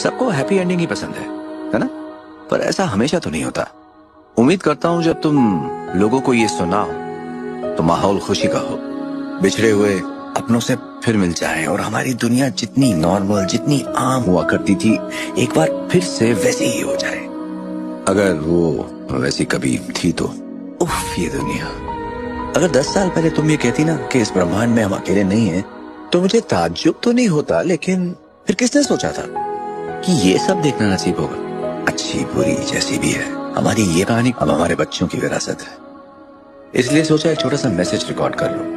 सबको happy ending ही पसंद है ना? पर ऐसा हमेशा तो नहीं होता। उम्मीद करता हूँ जब तुम लोगों को ये सुनाओ तो माहौल खुशी का हो, बिछड़े हुए अपनों से फिर मिल जाए और हमारी दुनिया जितनी नॉर्मल, जितनी आम हुआ करती थी, एक बार फिर से वैसी ही हो जाए। अगर वो वैसी कभी थी तो। उफ, ये दुनिया। अगर 10 साल पहले तुम ये कहती ना कि इस ब्रह्मांड में हम अकेले नहीं हैं, तो मुझे ताज्जुब तो नहीं होता, लेकिन फिर किसने सोचा था कि ये सब देखना नसीब होगा? अच्छी बुरी जैसी भी है, हमारी ये कहानी अब हमारे बच्चों की विरासत है। इसलिए सोचा एक छोटा सा मैसेज रिकॉर्ड कर लो।